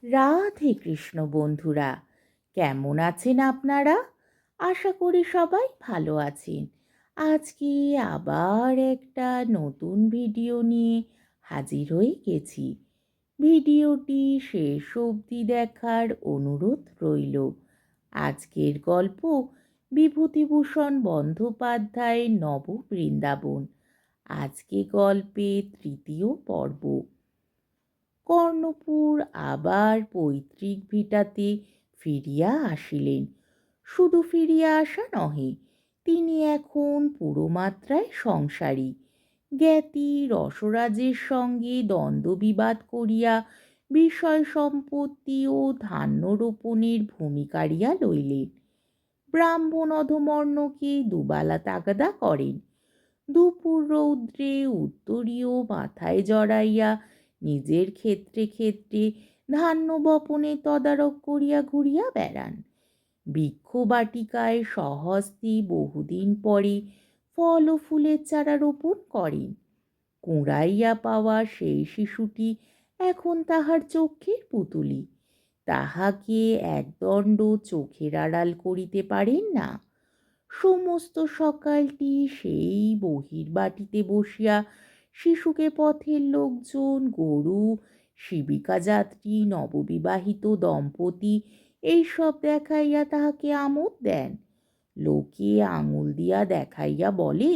রাধে কৃষ্ণ বন্ধুরা, কেমন আছেন আপনারা? আশা করি সবাই ভালো আছেন। আজকে আবার একটা নতুন ভিডিও নিয়ে হাজির হয়ে গেছি। ভিডিওটি শেষ অবধি দেখার অনুরোধ রইল। আজকের গল্প বিভূতিভূষণ বন্দ্যোপাধ্যায়ের নববৃন্দাবন। আজকে গল্পের তৃতীয় পর্ব। কর্ণপুর আবার পৈতৃক ভিটাতে ফিরিয়া আসিলেন। শুধু ফিরিয়া আসা নহে, তিনি এখন পুরোমাত্রায় সংসারী। জ্ঞাতি রসরাজের সঙ্গে দ্বন্দ্ববিবাদ করিয়া বিষয় সম্পত্তি ও ধান্য রোপণের ভূমি কাড়িয়া লইলেন। ব্রাহ্মণ অধমর্ণকে দুবালা তাগাদা করেন। দুপুর রৌদ্রে উত্তরীয় মাথায় জড়াইয়া নিজের ক্ষেত্রে ক্ষেত্রে ধান্য বপনে তদারক করিয়া ঘুরিয়া বেড়ান। বৃক্ষবাটিকায় স্বহস্তে বহুদিন পরে ফল ও ফুলের চারা রোপণ করেন। কুঁড়াইয়া পাওয়া সেই শিশুটি এখন তাহার চক্ষের পুতুলি। তাহাকে একদণ্ড চোখের আড়াল করিতে পারেন না। সমস্ত সকালটি সেই বহির্বাটিতে বসিয়া শিশুকে পথের লোকজন, গরু, শিবিকা যাত্রী, নববিবাহিত দম্পতি এইসব দেখাইয়া তাহাকে আমোদ দেন। লোকে আঙুল দিয়া দেখাইয়া বলে,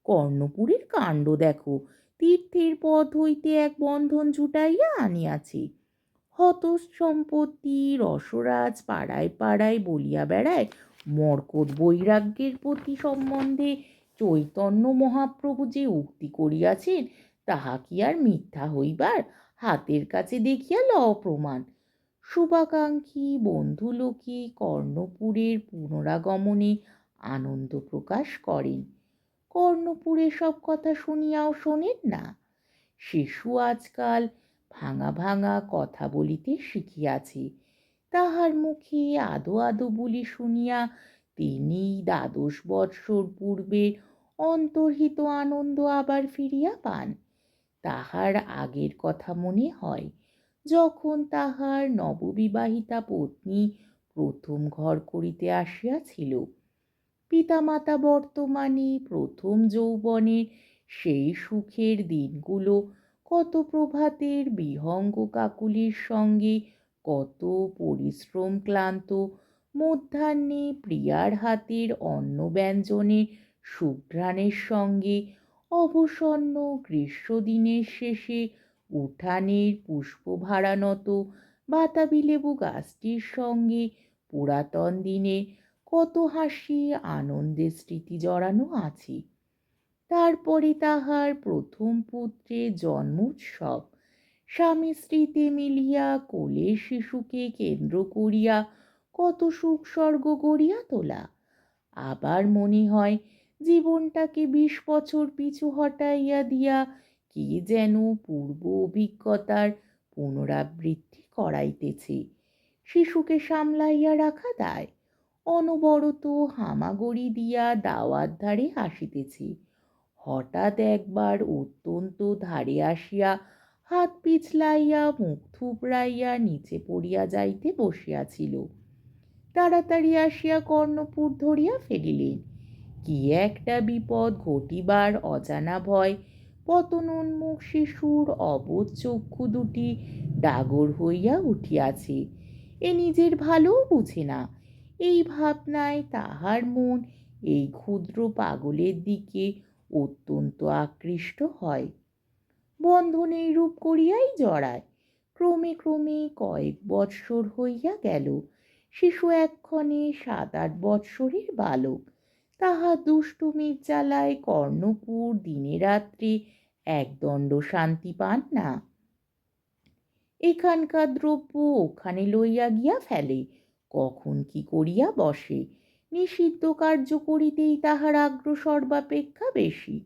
কর্ণপুরের কাণ্ড দেখো, তীর্থের পথ হইতে এক বন্ধন জুটাইয়া আনিয়াছে। হতসম্পত্তি রসরাজ পাড়ায় পাড়ায় বলিয়া বেড়ায়, মর্কট বৈরাগ্যের প্রতি সম্বন্ধে চৈতন্য মহাপ্রভু যে উক্তি করিয়াছেন তাহা কি আর মিথ্যা হইবার? হাতের কাছে দেখিয়া লও প্রমাণ। শুভাকাঙ্ক্ষী বন্ধুলোকে কর্ণপুরের পুনরাগমনে আনন্দ প্রকাশ করেন। কর্ণপুরে সব কথা শুনিয়াও শোনেন না। শিশু আজকাল ভাঙা ভাঙা কথা বলিতে শিখিয়াছে। তাহার মুখে আদো আদো বলি শুনিয়া তিনি 12 বৎসর পূর্বে অন্তর্হিত আনন্দ আবার ফিরিয়া পান। তাহার আগের কথা মনে হয়, যখন তাহার নববিবাহিতা পত্নী প্রথম ঘর করিতে আসিয়াছিল। পিতামাতা বর্তমানে প্রথম যৌবনের সেই সুখের দিনগুলো কত প্রভাতের বিহঙ্গ কাকুলির সঙ্গে, কত পরিশ্রম ক্লান্ত মধ্যাহ্নে প্রিয়ার হাতের অন্ন ব্যঞ্জনের সুঘ্রাণের সঙ্গে, অবসন্ন গ্রীষ্মদিনের শেষে উঠানের পুষ্পভারানত বাতাবি লেবু গাছটির সঙ্গে পুরাতন দিনে কত হাসি আনন্দের স্মৃতি জড়ানো আছে। তারপরে তাহার প্রথম পুত্রের জন্মোৎসব, স্বামী স্ত্রীতে মিলিয়া কোলের শিশুকে কেন্দ্র করিয়া কত সুখ স্বর্গ গড়িয়া তোলা। আবার মনে হয় জীবনটাকে 20 বছর পিছু হটাইয়া দিয়া কে যেন পূর্ব অভিজ্ঞতার পুনরাবৃত্তি করাইতেছে। শিশুকে সামলাইয়া রাখা দায়। অনবরত হামাগুড়ি দিয়া দাওয়ার ধারে আসিতেছে। হঠাৎ একবার অত্যন্ত ধারে আসিয়া হাত পিছলাইয়া মুখ থুবড়াইয়া নিচে পড়িয়া যাইতে বসিয়াছিল। তাড়াতাড়ি আসিয়া কর্ণপুর ধরিয়া ফেলিলেন। কি একটা বিপদ ঘটিবার অজানা ভয় পতনোন্মুখ শিশুর অবোধ চক্ষু দুটি ডাগর হইয়া উঠিয়াছে। এ নিজের ভালোও বুঝে না। এই ভাবনায় তাহার মন এই ক্ষুদ্র পাগলের দিকে অত্যন্ত আকৃষ্ট হয়। বন্ধনে এইরূপ করিয়াই জড়ায়। ক্রমে ক্রমে কয়েক বৎসর হইয়া গেল। শিশু এক্ষণে 7-8 বৎসরের বালক। তাহা দুষ্টুমির জ্বালায় কর্ণপুর দিনে রাত্রে একদণ্ড শান্তি পান না। এখানকার দ্রব্য ওখানে লইয়া গিয়া ফেলে, কখন কি করিয়া বসে। নিষিদ্ধ কার্য করিতেই তাহার আগ্রহ সর্বাপেক্ষা বেশি।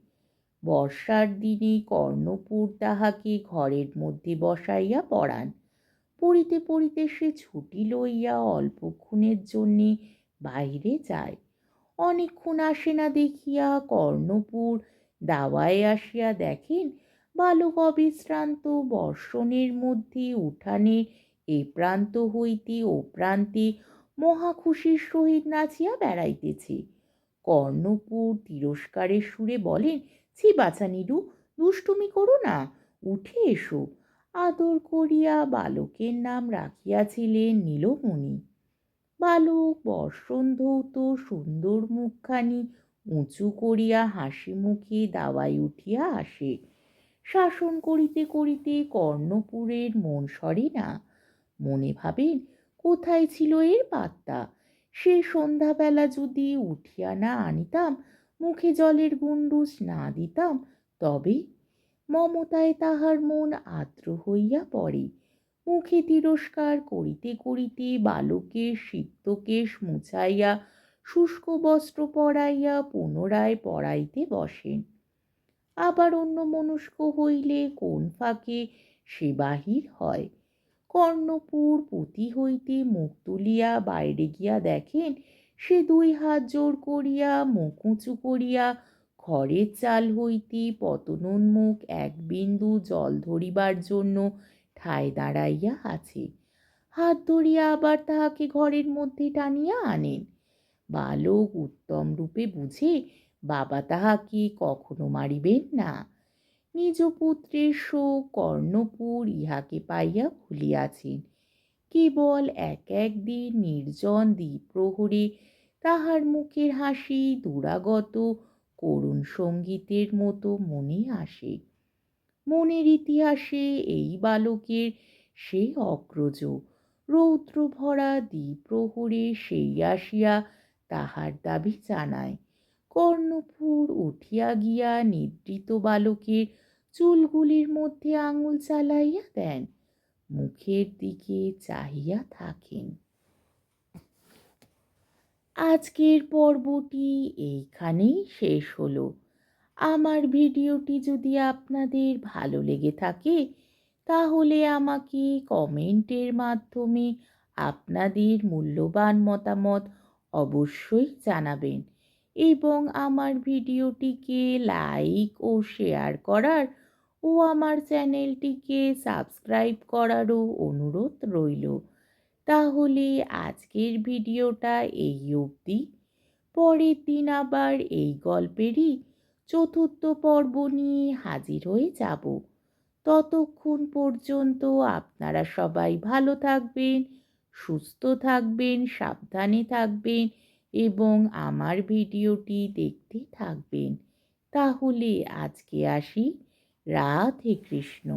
বর্ষার দিনে কর্ণপুর তাহাকে ঘরের মধ্যে বসাইয়া পড়ান। পড়িতে পড়িতে সে ছুটি লইয়া অল্পক্ষণের জন্যে বাহিরে যায়। অনেকক্ষণ আসে না দেখিয়া কর্ণপুর দাওয়ায় আসিয়া দেখেন বালক অবিশ্রান্ত বর্ষণের মধ্যে উঠানে এই প্রান্ত হইতে ও প্রান্তে মহা খুশির সহিত নাচিয়া বেড়াইতেছে। কর্ণপুর তিরস্কারের সুরে বলেন, ছি বাছা নিরু, দুষ্টুমি করো না, উঠে এসো। আদর করিয়া বালকের নাম রাখিয়াছিলেন নীলমণি। বালক বর্ষণধৌত সুন্দর মুখখানি উঁচু করিয়া হাসি মুখে দাওয়ায় উঠিয়া আসে। শাসন করিতে করিতে কর্ণপুরের মন সরে না। মনে ভাবেন, কোথায় ছিল এর পাত্তা? সে সন্ধ্যাবেলা যদি উঠিয়া না আনিতাম, মুখে জলের গুণ্ডুস না দিতাম, তবে মমতায় তাহার মন আর্দ্র হইয়া পড়ে। মুখে তিরস্কার করিতে করিতে বালকের সিক্তকেশ মুছাইয়া শুষ্ক বস্ত্র পরাইয়া পুনরায় পড়াইতে বসেন। আবার অন্য মনস্ক হইলে কোন ফাঁকে সে বাহির হয়। কর্ণপুর পুঁতি হইতে মুখ তুলিয়া বাইরে গিয়া দেখেন, সে দুই হাত জোর করিয়া মুখ উঁচু করিয়া খড়ের চাল হইতে পতনোন্মুখ এক বিন্দু জল ধরিবার জন্য ঠায় দাঁড়াইয়া আছে। হাত ধরিয়া আবার তাহাকে ঘরের মধ্যে টানিয়া আনেন। বালক উত্তম রূপে বুঝে বাবা তাহাকে কখনো মারিবেন না। নিজ পুত্রের শোক কর্ণপুর ইহাকে পাইয়া ভুলিয়াছেন। কেবল এক একদিন নির্জন দ্বিপ্রহরে তাহার মুখের হাসি দুরাগত করুণ সঙ্গীতের মতো মনে আসে। মনের ইতিহাসে এই বালকের সেই অগ্রজ রৌদ্র ভরা দ্বিপ্রহরে সেই আসিয়া তাহার দাবি জানায়। কর্ণপুর উঠিয়া গিয়া নিদ্রিত বালকের চুলগুলির মধ্যে আঙুল চালাইয়া দেন, মুখের দিকে চাহিয়া থাকেন। আজকের পর্বটি এইখানেই শেষ হলো। আমার ভিডিওটি যদি আপনাদের ভালো লেগে থাকে, তাহলে আমাকে কমেন্টের মাধ্যমে আপনাদের মূল্যবান মতামত অবশ্যই জানাবেন এবং আমার ভিডিওটিকে লাইক ও শেয়ার করার ও আমার চ্যানেলটিকে সাবস্ক্রাইব করারও অনুরোধ রইল। তাহলে আজকের ভিডিওটা এই অবধি। পরের দিন আবার এই গল্পেরই চতুর্থ পর্ব নিয়ে হাজির হয়ে যাব। ততক্ষণ পর্যন্ত আপনারা সবাই ভালো থাকবেন, সুস্থ থাকবেন, সাবধানে থাকবেন এবং আমার ভিডিওটি দেখতে থাকবেন। তাহলে আজকে আসি। রাধে কৃষ্ণ।